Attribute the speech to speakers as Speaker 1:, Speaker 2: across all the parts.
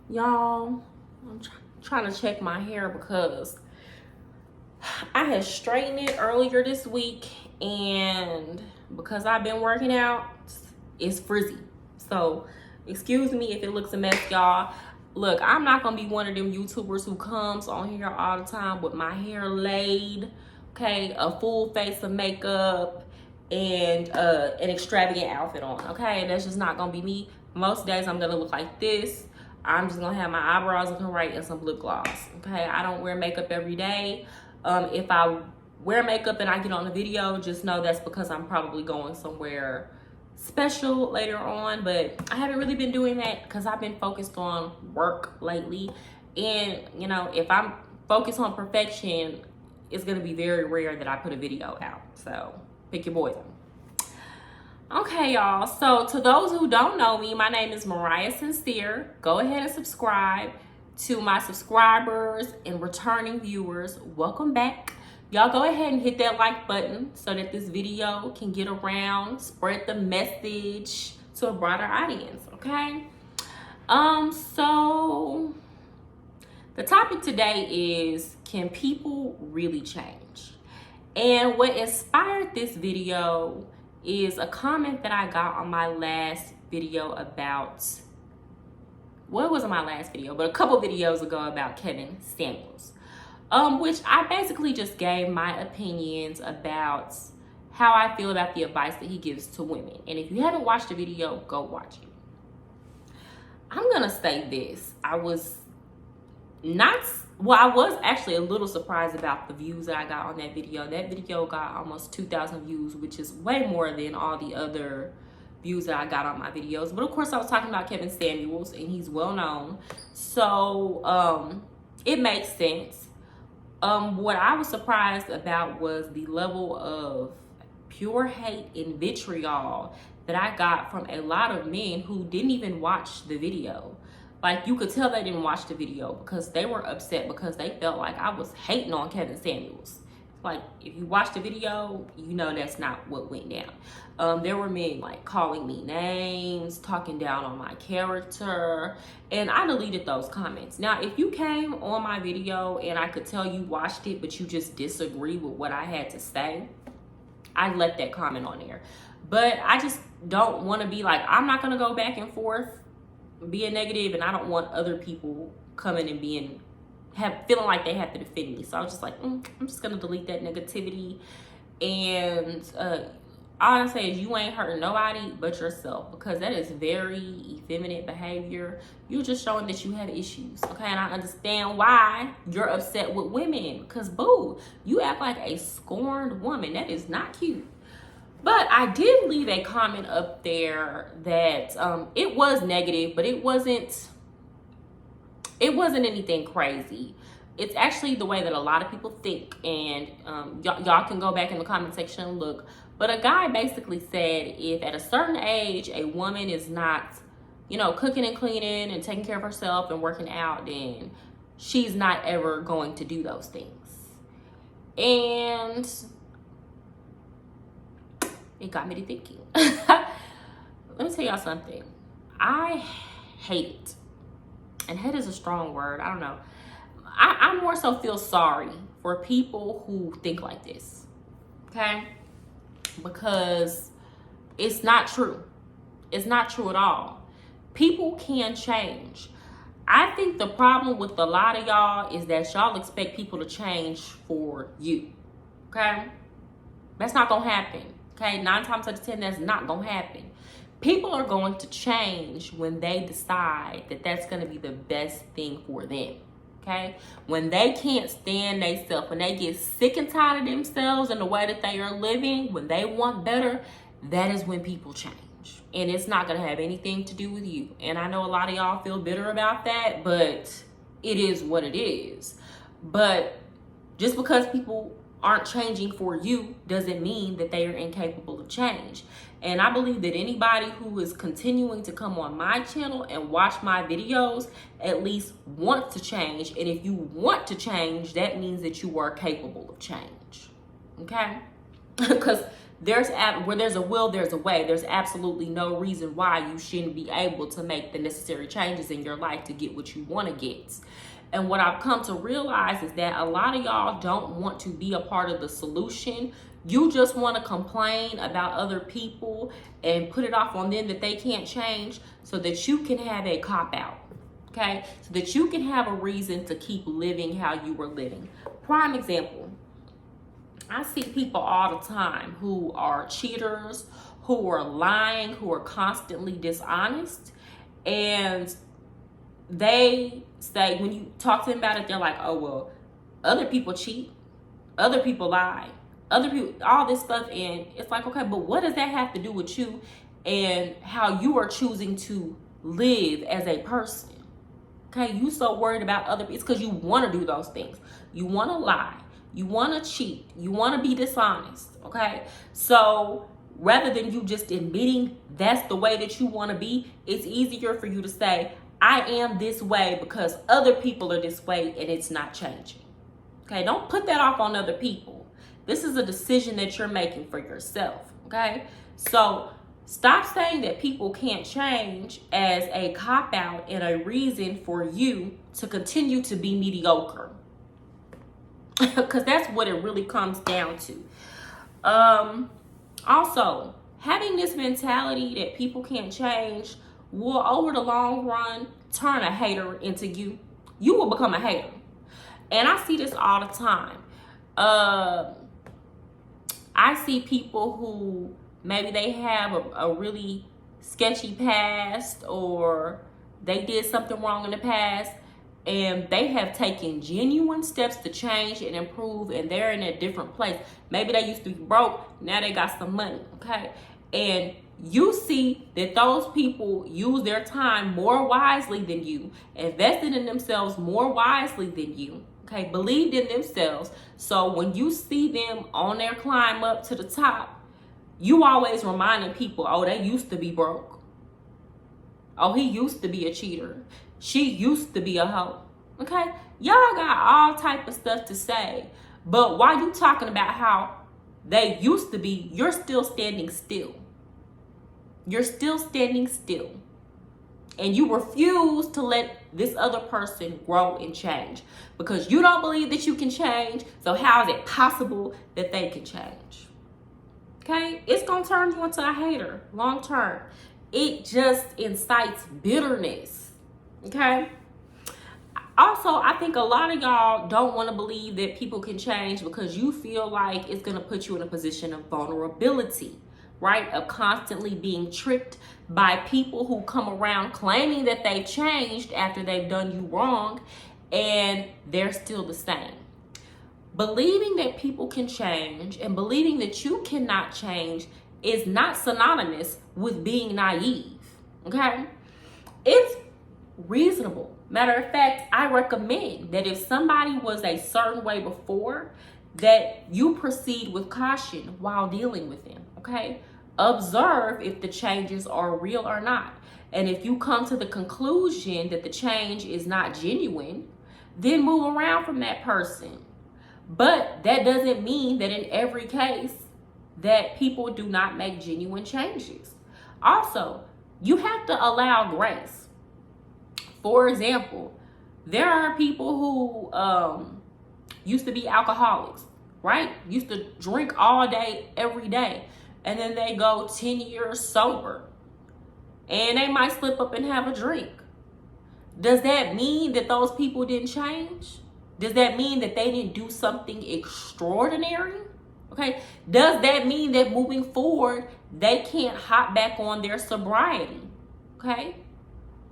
Speaker 1: Y'all, I'm trying to check my hair because I had straightened it earlier this week, and because I've been working out, it's frizzy. So excuse me if it looks a mess, y'all. Look, I'm not gonna be one of them YouTubers who comes on here all the time with my hair laid, okay, a full face of makeup and an extravagant outfit on, okay? That's just not gonna be me. Most days I'm gonna look like this. I'm just gonna have my eyebrows looking right and some lip gloss, okay? I don't wear makeup every day. If I wear makeup and I get on the video, just know that's because I'm probably going somewhere special later on. But I haven't really been doing that because I've been focused on work lately. And, you know, if I'm focused on perfection, it's going to be very rare that I put a video out. So pick your poison. Okay, y'all. So to those who don't know me, my name is Mariah Sincere. Go ahead and subscribe. To my subscribers and returning viewers, welcome back. Y'all go ahead and hit that like button so that this video can get around, spread the message to a broader audience, okay? So the topic today is, can people really change? And what inspired this video is a comment that I got on my last video about, well, it wasn't my last video, but a couple videos ago about Kevin Samuels, which I basically just gave my opinions about how I feel about the advice that he gives to women. And if you haven't watched the video, go watch it. I'm gonna say this. I was actually a little surprised about the views that I got on that video. That video got almost 2,000 views, which is way more than all the other views that I got on my videos. But of course I was talking about Kevin Samuels, and he's well known, so it makes sense. What I was surprised about was the level of pure hate and vitriol that I got from a lot of men who didn't even watch the video. Like, you could tell they didn't watch the video because they were upset because they felt like I was hating on Kevin Samuels. Like, if you watch the video, you know that's not what went down. There were men like calling me names, talking down on my character, and I deleted those comments. Now, if you came on my video and I could tell you watched it, but you just disagree with what I had to say, I left that comment on there. But I just don't want to be like, I'm not going to go back and forth being negative, and I don't want other people coming and feeling like they have to defend me. So I was just like, I'm just gonna delete that negativity. And all I say is, you ain't hurting nobody but yourself, because that is very effeminate behavior. You're just showing that you have issues, okay? And I understand why you're upset with women, because boo, you act like a scorned woman. That is not cute. But I did leave a comment up there that it was negative, but it wasn't anything crazy. It's actually the way that a lot of people think, and y'all can go back in the comment section and look. But a guy basically said, if at a certain age a woman is not, you know, cooking and cleaning and taking care of herself and working out, then she's not ever going to do those things. And it got me to thinking. Let me tell y'all something. I hate it. And hate is a strong word. I don't know. I more so feel sorry for people who think like this. Okay? Because it's not true. It's not true at all. People can change. I think the problem with a lot of y'all is that y'all expect people to change for you. Okay? That's not going to happen. Okay, 9 times out of 10, that's not gonna happen. People are going to change when they decide that that's gonna be the best thing for them. Okay, when they can't stand themselves, when they get sick and tired of themselves and the way that they are living, when they want better, that is when people change. And it's not gonna have anything to do with you. And I know a lot of y'all feel bitter about that, but it is what it is. But just because people aren't changing for you doesn't mean that they are incapable of change. And I believe that anybody who is continuing to come on my channel and watch my videos at least wants to change. And if you want to change, that means that you are capable of change. Okay? Because where there's a will, there's a way. There's absolutely no reason why you shouldn't be able to make the necessary changes in your life to get what you want to get. And what I've come to realize is that a lot of y'all don't want to be a part of the solution. You just want to complain about other people and put it off on them that they can't change so that you can have a cop-out, okay? So that you can have a reason to keep living how you were living. Prime example, I see people all the time who are cheaters, who are lying, who are constantly dishonest, and they say, when you talk to them about it, they're like, oh, well, other people cheat, other people lie, other people, all this stuff. And it's like, okay, but what does that have to do with you and how you are choosing to live as a person? Okay, you so worried about other people. It's because you want to do those things. You want to lie. You want to cheat. You want to be dishonest. Okay, so rather than you just admitting that's the way that you want to be, it's easier for you to say, I am this way because other people are this way and it's not changing. Okay, don't put that off on other people. This is a decision that you're making for yourself. Okay, so stop saying that people can't change as a cop-out and a reason for you to continue to be mediocre. Because that's what it really comes down to. Also, having this mentality that people can't change will, over the long run, turn a hater into you. You will become a hater. And I see this all the time. I see people who maybe they have a really sketchy past, or they did something wrong in the past, and they have taken genuine steps to change and improve, and they're in a different place. Maybe they used to be broke, now they got some money, okay? And you see that those people use their time more wisely than you, invested in themselves more wisely than you, okay? Believed in themselves. So when you see them on their climb up to the top, you always reminding people, oh, they used to be broke. Oh, he used to be a cheater. She used to be a hoe. Okay? Y'all got all type of stuff to say. But while you talking about how they used to be, you're still standing still. You're still standing still. And you refuse to let this other person grow and change. Because you don't believe that you can change. So how is it possible that they can change? Okay? It's going to turn you into a hater long term. It just incites bitterness. Okay? Also, I think a lot of y'all don't want to believe that people can change because you feel like it's going to put you in a position of vulnerability, right? Of constantly being tricked by people who come around claiming that they've changed after they've done you wrong, and they're still the same. Believing that people can change and believing that you cannot change is not synonymous with being naive, okay? It's reasonable. Matter of fact, I recommend that if somebody was a certain way before, that you proceed with caution while dealing with them, okay? Observe if the changes are real or not. And if you come to the conclusion that the change is not genuine, then move around from that person. But that doesn't mean that in every case that people do not make genuine changes. Also, you have to allow grace. For example, there are people who used to be alcoholics, right? Used to drink all day, every day. And then they go 10 years sober. And they might slip up and have a drink. Does that mean that those people didn't change? Does that mean that they didn't do something extraordinary? Okay. Does that mean that moving forward, they can't hop back on their sobriety? Okay.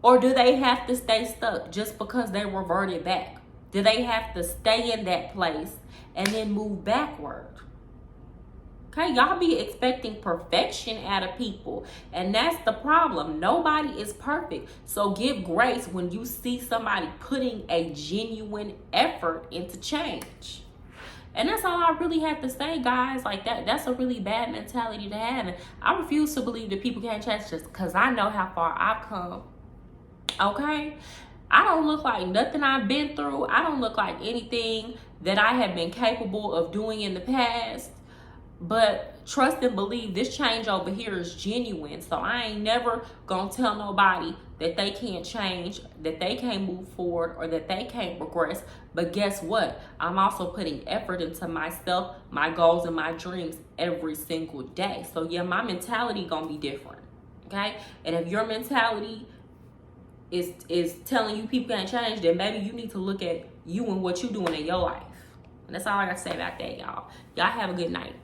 Speaker 1: Or do they have to stay stuck just because they reverted back? Do they have to stay in that place and then move backward? Okay, y'all be expecting perfection out of people. And that's the problem. Nobody is perfect. So give grace when you see somebody putting a genuine effort into change. And that's all I really have to say, guys. Like that's a really bad mentality to have. And I refuse to believe that people can't change just because I know how far I've come. Okay? I don't look like nothing I've been through. I don't look like anything that I have been capable of doing in the past. But trust and believe this change over here is genuine. So I ain't never gonna tell nobody that they can't change, that they can't move forward, or that they can't progress. But guess what? I'm also putting effort into myself, my goals, and my dreams every single day. So yeah, my mentality gonna be different. Okay? And if your mentality is telling you people can't change, then maybe you need to look at you and what you're doing in your life. And that's all I got to say about that, y'all. Y'all have a good night.